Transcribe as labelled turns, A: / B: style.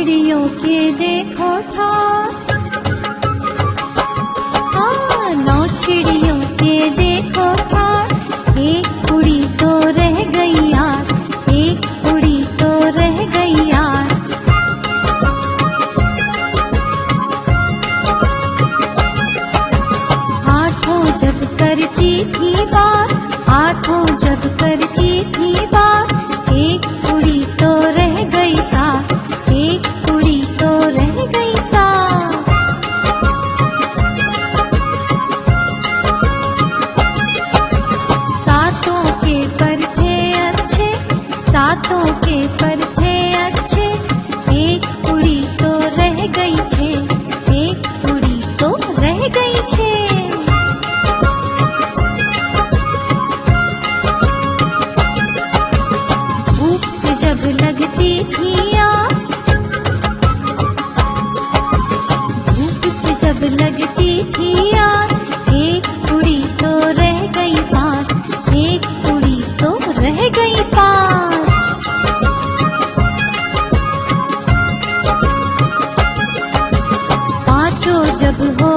A: चिड़ियों के देखो ठार, हाँ 9 चिड़ियों के देखो ठार, एक उड़ी तो रह गई यार, एक उड़ी तो रह गई यार। आठों जब करती थी बात, आठों जब करती थी बात, एक उड़ी तो रह गई साथ, एक उड़ी तो रह गई साथ। सातों के पर थे अच्छे, सातों के पर थे अच्छे, एक उड़ी तो रह गई छे, एक उड़ी तो रह गई छे। धूप से जब लगती थी आँच, धूप से जब लगती थी आँच, एक उड़ी तो रह गई पाँच, एक उड़ी तो रह गई पाँच। पाँचों जब हो